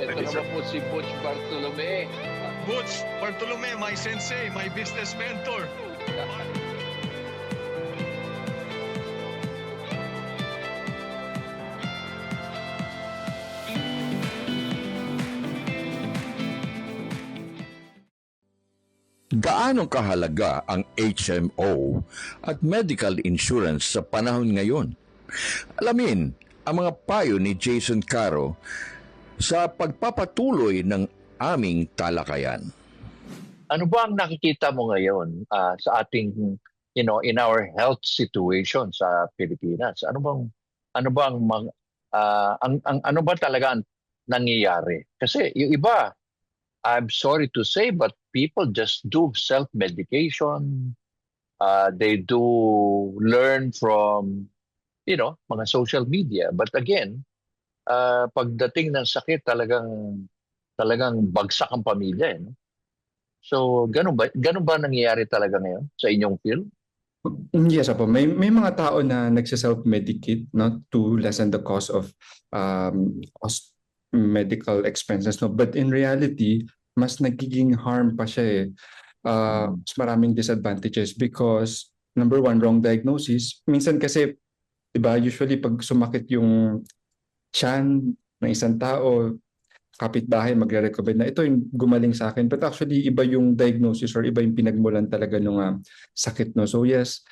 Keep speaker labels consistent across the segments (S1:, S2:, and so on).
S1: Ito
S2: Thank you, sir.
S1: naman po si Butch Bartolome.
S2: Butch Bartolome, my sensei, my business mentor.
S3: Gaano kahalaga ang HMO at medical insurance sa panahon ngayon? Alamin ang mga payo ni Jason Caro sa pagpapatuloy ng aming talakayan.
S1: Ano ba ang nakikita mo ngayon sa ating, in our health situation sa Pilipinas? Ano ba talaga ang nangyayari? Kasi yung iba, I'm sorry to say, but people just do self-medication. They do learn from, mga social media. But again, pagdating ng sakit, talagang bagsak ang pamilya. No? So, ganun ba nangyayari talaga ngayon sa inyong field?
S4: Yes, Apo. May mga tao na nagsa-self-medicate, no, to lessen the cost of medical expenses, no. But in reality, mas nagiging harm pa siya eh. Mas maraming disadvantages because number one, wrong diagnosis. Minsan kasi, diba, usually pag sumakit yung tiyan ng isang tao, kapitbahay magre-recommend na ito yung gumaling sa akin, but actually iba yung diagnosis or iba yung pinagmulan talaga ng sakit, no. So yes,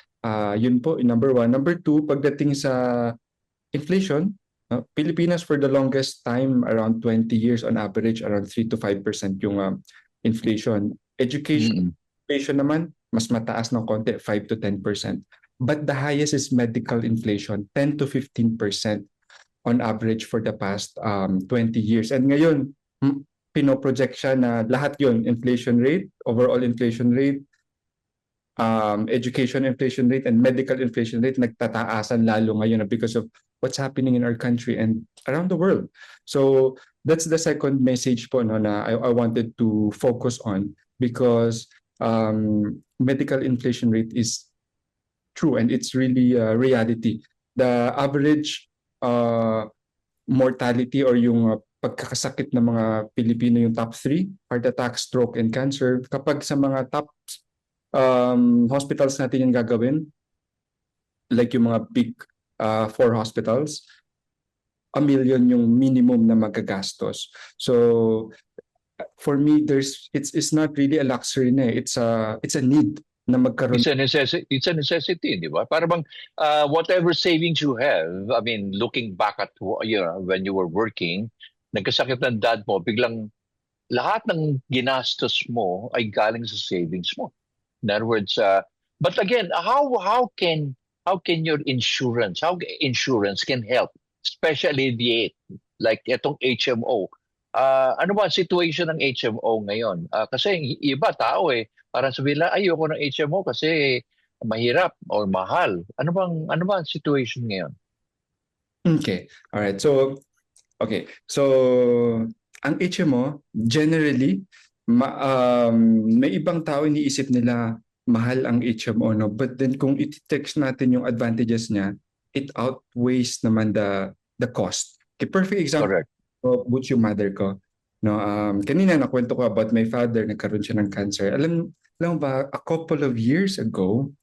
S4: yun po number one. Number two, pagdating sa inflation, Pilipinas for the longest time, around 20 years on average, around 3 to 5% yung inflation. Inflation naman mas mataas ng konti, 5 to 10%, but the highest is medical inflation, 10 to 15% on average for the past 20 years. And ngayon, pinoproject siya na lahat yun, inflation rate, overall inflation rate, education inflation rate, and medical inflation rate, nagtataasan lalo ngayon because of what's happening in our country and around the world. So that's the second message po, no, na I wanted to focus on, because medical inflation rate is true and it's really a reality. The average mortality or yung pagkakasakit ng mga Pilipino, yung top 3, heart attack, stroke, and cancer. Kapag sa mga top hospitals natin yung gagawin, like yung mga big 4 hospitals, 1 million yung minimum na magagastos. So for me, it's not really a luxury na eh. It's a need na magkaroon.
S1: It's a necessity, di ba? Para bang whatever savings you have, I mean, looking back at when you were working, nagkasakit ng dad mo, biglang lahat ng ginastos mo ay galing sa savings mo. In other words, but again, how can your insurance can help, especially like itong HMO? Ano ba ang situation ng HMO ngayon? Kasi iba tao parang sabihin lang, ayoko ng HMO kasi mahirap or mahal. Ano ba ang situation ngayon?
S4: Okay. All right. So ang HMO generally may ibang tao iniisip nila mahal ang HMO, no, but then kung i-text natin yung advantages niya, it outweighs naman the cost. Okay, perfect example.
S1: Correct.
S4: Butch, yung mother ko, no, kanina nakwento ko about my father, nagkaroon siya ng cancer. Alam mo ba, a couple of years ago,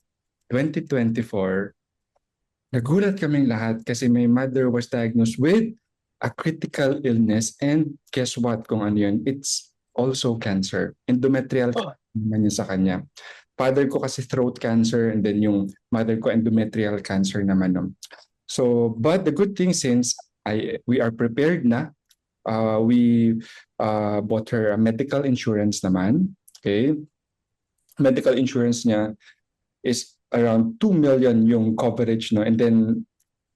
S4: 2024, nagulat kaming lahat kasi my mother was diagnosed with a critical illness, and guess what kung ano yun? It's also cancer. Endometrial cancer naman yun sa kanya. Father ko kasi throat cancer, and then yung mother ko endometrial cancer naman. No? So, but the good thing, since we are prepared na, we bought her a medical insurance naman. Okay? Medical insurance niya is around 2 million yung coverage, no? And then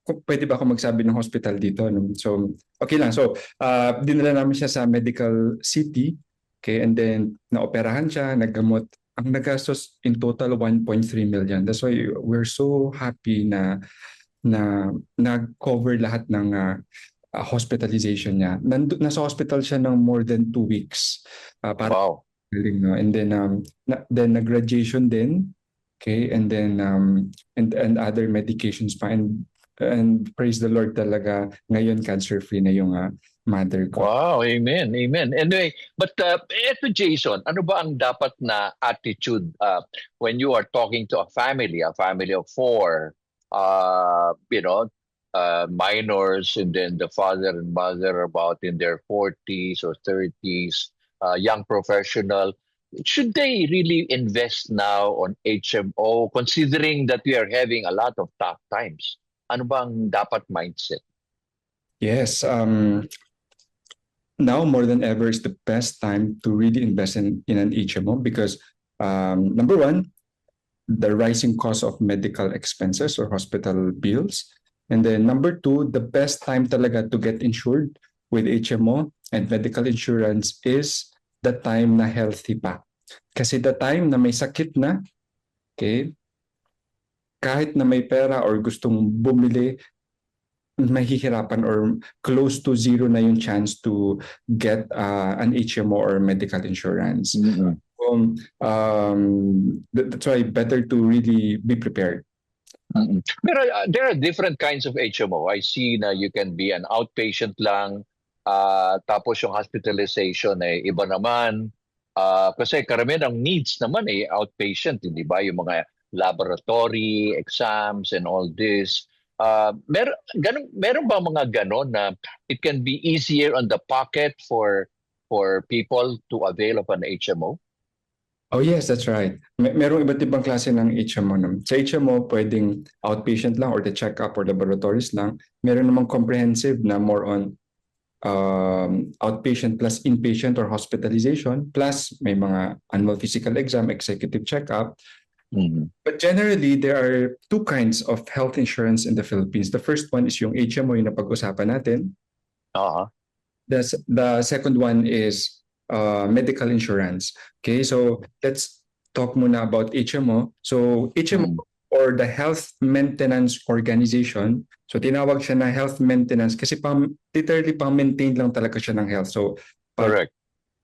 S4: pwede ba ako magsabi ng hospital dito, no? So okay lang. So dinala namin siya sa medical city, okay, and then naoperahan siya, naggamot. Ang nagastos in total 1.3 million. That's why we're so happy na nag-cover lahat ng hospitalization niya. Nasa hospital siya ng more than 2 weeks.
S1: Wow.
S4: No? And then nag-radiation din, okay, and then and other medications pa, and praise the Lord talaga ngayon cancer free na yung mother ko.
S1: Wow, amen, amen. Anyway, but eto Jason, ano ba ang dapat na attitude when you are talking to a family of four, minors, and then the father and mother about in their 40s or 30s, young professional. Should they really invest now on HMO, considering that we are having a lot of tough times? Ano bang dapat mindset?
S4: Yes, now more than ever is the best time to really invest in an HMO because number one, the rising cost of medical expenses or hospital bills. And then number two, the best time talaga to get insured with HMO and medical insurance is the time na healthy pa. Kasi the time na may sakit na, okay, kahit na may pera or gustong bumili, mahihirapan or close to zero na yung chance to get an HMO or medical insurance.
S1: Mm-hmm.
S4: That's why better to really be prepared.
S1: Mm-mm. There are different kinds of HMO. I see na you can be an outpatient lang, tapos yung hospitalization ay iba naman. Kasi karamihan ng needs naman ay outpatient, hindi ba? Yung mga laboratory, exams, and all this. Meron ba mga ganon na it can be easier on the pocket for people to avail of an HMO?
S4: Oh yes, that's right. Merong iba't ibang klase ng HMO. Sa HMO, pwedeng outpatient lang or the check-up or laboratories lang. Meron namang comprehensive na more on outpatient plus inpatient or hospitalization plus may mga annual physical exam, executive check-up.
S1: Mm-hmm.
S4: But generally, there are two kinds of health insurance in the Philippines. The first one is yung HMO, yung napag-usapan natin.
S1: Uh-huh.
S4: The second one is medical insurance. Okay, so let's talk muna about HMO. So HMO or the Health Maintenance Organization, so tinawag siya na health maintenance kasi literally pang-maintain lang talaga siya ng health. So
S1: Correct.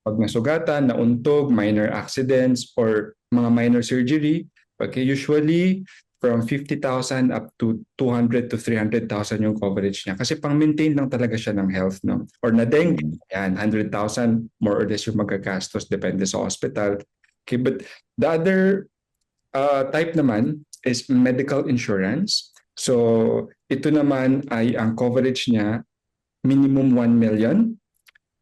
S4: pag nasugatan, nauntog, minor accidents, or mga minor surgery, okay, usually from 50,000 up to 200 to 300,000 yung coverage niya. Kasi pang-maintain lang talaga siya ng health, no? Or na dengue, yan, 100,000 more or less yung magagastos, depende sa hospital. Okay, but the other type naman is medical insurance. So ito naman ay ang coverage niya, minimum 1 million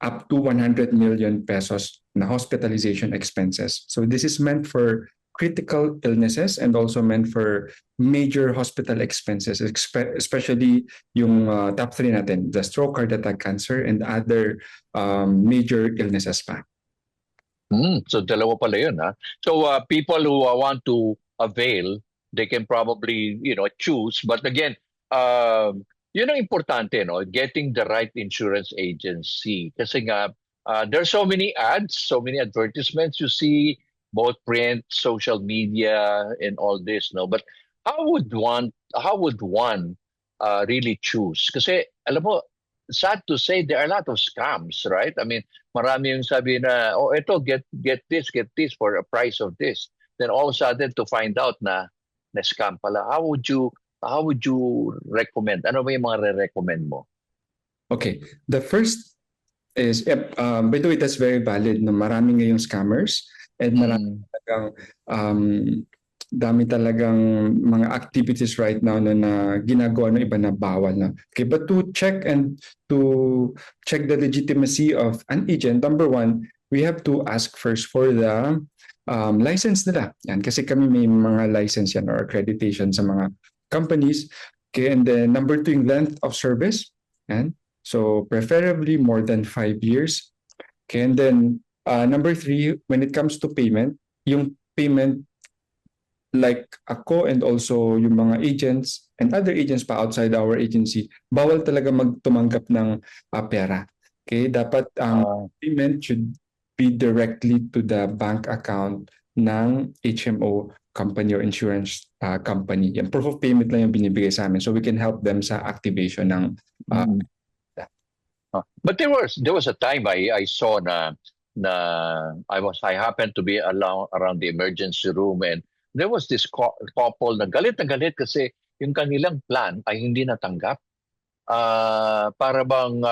S4: up to 100 million pesos na hospitalization expenses. So this is meant for critical illnesses and also meant for major hospital expenses, especially yung top 3 natin, the stroke, heart attack, cancer, and other major illnesses pa.
S1: So dalawa pala yun, ha? So people who want to avail, they can probably, choose. But again, yun ang importante, no? Getting the right insurance agency. Kasi nga, there's so many ads, so many advertisements you see, both print, social media, and all this, no? But how would one really choose? Kasi, alam mo, sad to say, there are a lot of scams, right? I mean, marami yung sabi na, oh, ito, get this for a price of this. Then all of a sudden, to find out na scam pala. How would you recommend? Ano ba yung mga re-recommend mo?
S4: Okay. The first is, by the way, that's very valid na marami ngayong scammers and dami talagang mga activities right now na ginagawa ng iba na bawal na. Okay, but to check the legitimacy of an agent, number one, we have to ask first for the license nila. Yan, kasi kami may mga license yan or accreditation sa mga companies. Okay, and then number two, yung length of service. Yan. So preferably more than 5 years. Okay, and then number three, when it comes to payment, yung payment like ako and also yung mga agents and other agents pa outside our agency, bawal talaga magtumanggap ng pera. Okay, dapat ang payment should be directly to the bank account ng HMO company or insurance company. Yan, proof of payment lang yung binibigay sa amin so we can help them sa activation ng
S1: But there was a time I saw na I happened to be around the emergency room, and there was this couple na galit kasi yung kanilang plan ay hindi natanggap. Para bang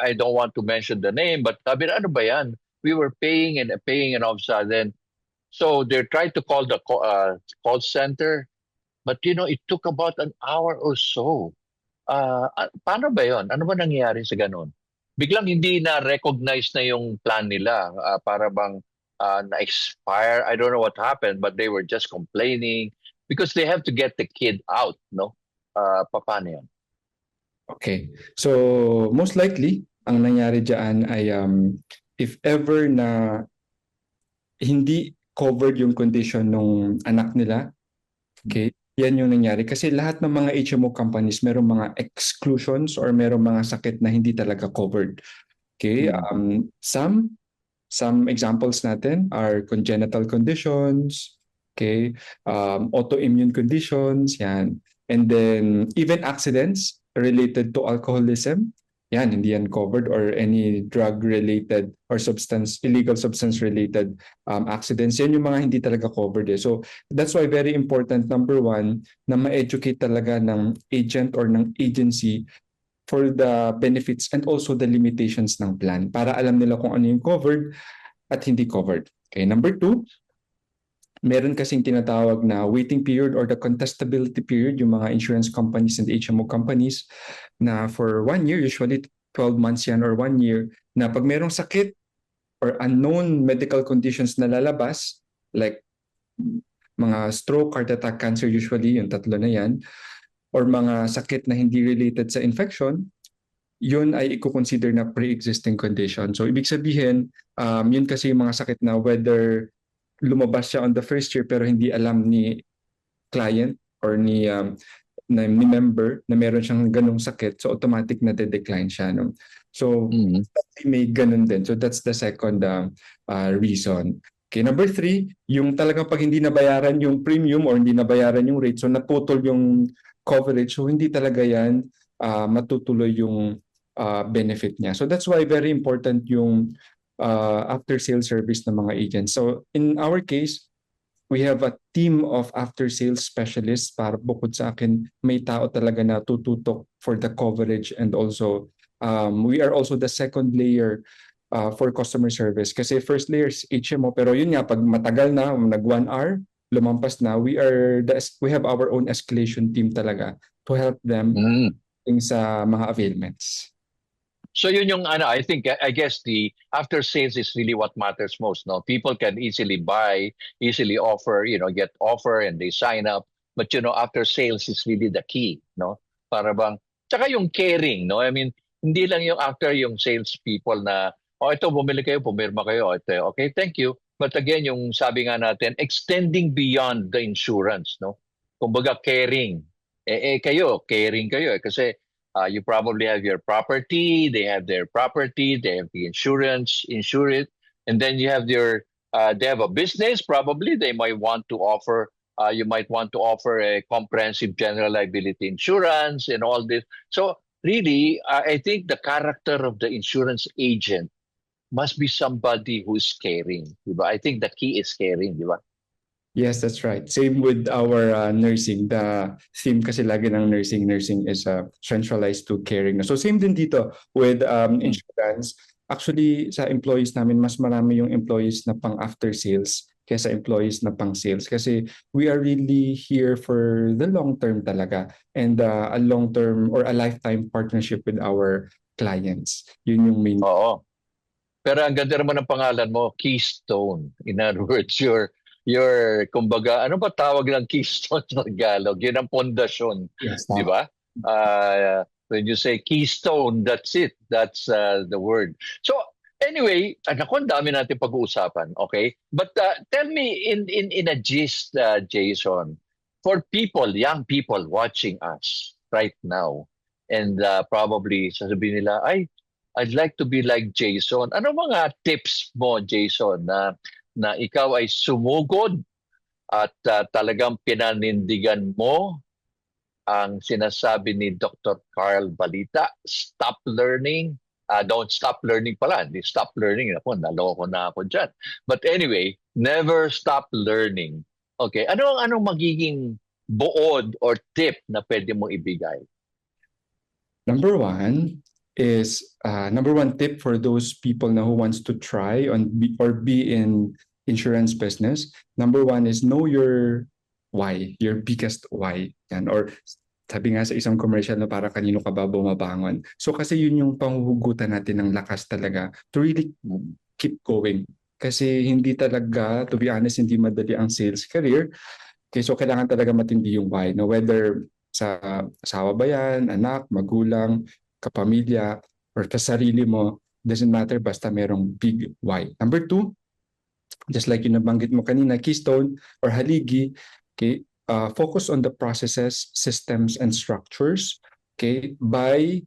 S1: I don't want to mention the name, but sabi, ano ba yan? We were paying and all of a sudden, so they tried to call the call center, but it took about an hour or so. Paano ba yon? Ano ba nangyari sa ganun? Biglang hindi na-recognize na yung plan nila. Para bang na-expire. I don't know what happened, but they were just complaining because they have to get the kid out, no? Paano yan?
S4: Okay. So, most likely, ang nangyari dyan ay if ever na hindi covered yung condition ng anak nila, okay, yan yung nangyari. Kasi lahat ng mga HMO companies, merong mga exclusions or merong mga sakit na hindi talaga covered. Okay, some examples natin are congenital conditions, okay, autoimmune conditions, yan. And then even accidents related to alcoholism, yan, hindi yan covered, or any drug-related or illegal substance-related accidents. Yan yung mga hindi talaga covered. So that's why very important, number one, na ma-educate talaga ng agent or ng agency for the benefits and also the limitations ng plan para alam nila kung ano yung covered at hindi covered. Okay, number two, meron kasing tinatawag na waiting period or the contestability period, yung mga insurance companies and HMO companies na for 1 year, usually 12 months yan or 1 year, na pag merong sakit or unknown medical conditions na lalabas, like mga stroke, heart attack, cancer, usually yung tatlo na yan, or mga sakit na hindi related sa infection, yun ay i-consider na pre-existing condition. So ibig sabihin, yun kasi yung mga sakit na whether lumabas siya on the first year pero hindi alam ni client or ni member na meron siyang ganung sakit, so automatic na de-decline siya. No? So may ganun din. So that's the second reason. Okay, number three, yung talagang pag hindi nabayaran yung premium or hindi nabayaran yung rate, so naputol yung coverage, so hindi talaga yan matutuloy yung benefit niya. So that's why very important yung after-sales service ng mga agents. So in our case, we have a team of after-sales specialists para bukod sa akin, may tao talaga na tututok for the coverage, and also we are also the second layer for customer service. Kasi first layer is HMO, pero yun nga, pag matagal na, nag 1 hour, lumampas na, we have our own escalation team talaga to help them sa mga availments.
S1: So yun yung I guess the after sales is really what matters most, no? People can easily buy, easily offer, get offer and they sign up, but after sales is really the key, no? Para bang tsaka yung caring, no? I mean, hindi lang yung after yung sales people na ito bumili kayo, pumirma kayo, ito, okay, thank you. But again, yung sabi nga natin, extending beyond the insurance, no? Kumbaga caring. Kayo, caring kayo kasi you probably have your property, they have their property, they have the insurance, insure it, and then you have they have a business, probably they might want to offer, you might want to offer a comprehensive general liability insurance and all this. So really, I think the character of the insurance agent must be somebody who's caring, diba? I think the key is caring, diba?
S4: Yes, that's right. Same with our nursing. The theme kasi lagi ng nursing is centralized to caring. So same din dito with insurance. Actually, sa employees namin, mas marami yung employees na pang after sales kaysa employees na pang sales. Kasi we are really here for the long term talaga, and a long term or a lifetime partnership with our clients. Yun yung main.
S1: Oo. Pero ang ganda naman ng pangalan mo, Keystone. In other words, your kumbaga, ano ba tawag ng keystone sa Tagalog? Yun ang pundasyon,
S4: Yes,
S1: di ba? When you say keystone, that's it. That's the word. So anyway, naku, ang dami natin pag-uusapan, okay? But tell me in a gist, Jason, for people, young people watching us right now, and probably sasabihin nila, I'd like to be like Jason. Ano mga tips mo, Jason, na ikaw ay sumugod at talagang pinanindigan mo ang sinasabi ni Dr. Carl Balita, stop learning. Don't stop learning pala. Hindi stop learning. Naloko na ako dyan. But anyway, never stop learning. Okay, anong magiging buod or tip na pwede mong ibigay?
S4: Number one, is number one tip for those people na who wants to try or be in insurance business. Number one is know your why, your biggest why. Yan. Or sabi nga sa isang commercial na para kanino ka ba bumabangon. So kasi yun yung panghuhugutan natin ng lakas talaga to really keep going. Kasi hindi talaga, to be honest, hindi madali ang sales career. Okay, so kailangan talaga matindi yung why. No? Whether sa asawa ba yan, anak, magulang, kapamilya, or sa sarili mo, doesn't matter, basta merong big why. Number two, just like yung nabanggit mo kanina, Keystone or Haligi, okay, focus on the processes, systems, and structures, okay, by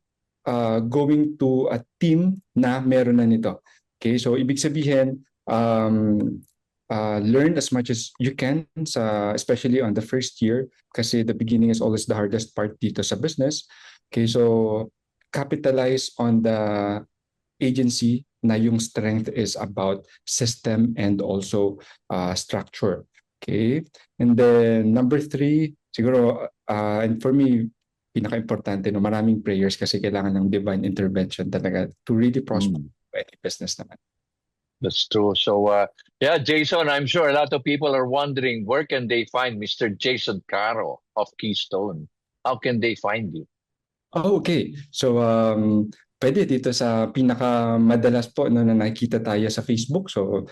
S4: going to a team na meron na nito. Okay, so ibig sabihin, learn as much as you can, especially on the first year, kasi the beginning is always the hardest part dito sa business. Okay, so capitalize on the agency na yung strength is about system and also structure. Okay, and then number three, siguro, and for me, pinaka-importante, no, maraming prayers kasi kailangan ng divine intervention talaga to really prosper any business naman.
S1: That's true. So, yeah, Jason, I'm sure a lot of people are wondering where can they find Mr. Jason Caro of Keystone? How can they find you?
S4: Oh, okay. So, pwede dito sa pinakamadalas po no, na nakikita tayo sa Facebook. So,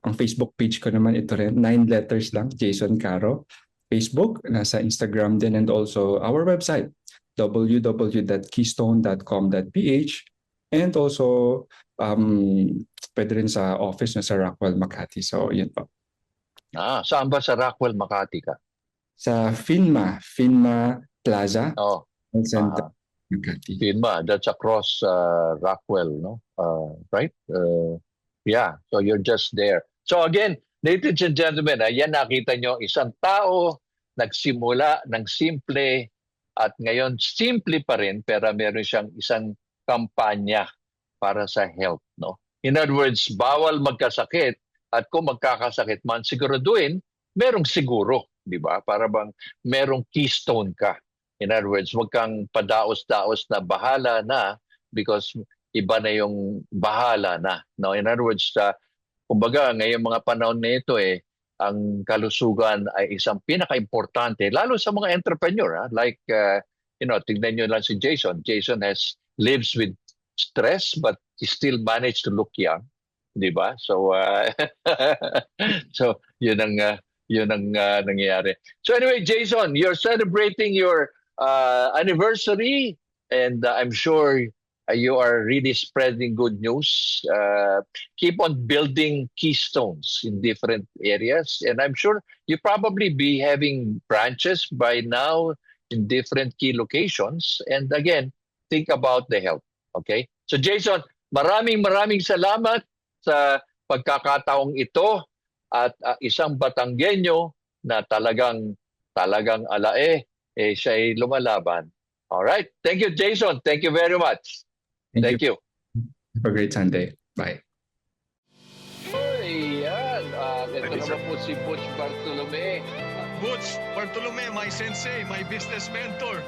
S4: ang Facebook page ko naman ito rin, 9 letters lang, Jason Caro. Facebook, nasa Instagram din, and also our website, www.keystone.com.ph, and also pwede rin sa office na sa Rockwell, Makati. So, yun po.
S1: Saan ba sa Rockwell, Makati ka?
S4: Sa Finma Plaza,
S1: Oh,
S4: Center, Makati.
S1: Finma, that's across Rockwell, no? Right? Yeah, so you're just there. So again, ladies and gentlemen, yan nakita nyo, isang tao nagsimula ng simple at ngayon simple pa rin pero meron siyang isang kampanya para sa health, no? In other words, bawal magkasakit at kung magkakasakit man, siguraduhin merong siguro, di ba? Para bang merong keystone ka. In other words, huwag kang padaos-daos na bahala na because iba na yung bahala na. No? In other words, kumbaga ngayong mga panahon na ito ang kalusugan ay isang pinaka-importante lalo sa mga entrepreneur. Like, tignan nyo lang si Jason. Jason lives with stress but he still managed to look young. Di ba? So, so yun ang nangyayari. So anyway, Jason, you're celebrating your anniversary and I'm sure you are really spreading good news. Keep on building keystones in different areas. And I'm sure you probably be having branches by now in different key locations. And again, think about the health. Okay? So Jason, maraming salamat sa pagkakataong ito at isang Batanggenyo na talagang siya ay lumalaban. All right. Thank you, Jason. Thank you very much. Thank you.
S4: Have a great Sunday. Bye.
S1: Ayan. Ito naman po si Butch Bartolome.
S2: Butch Bartolome, my sensei, my business mentor.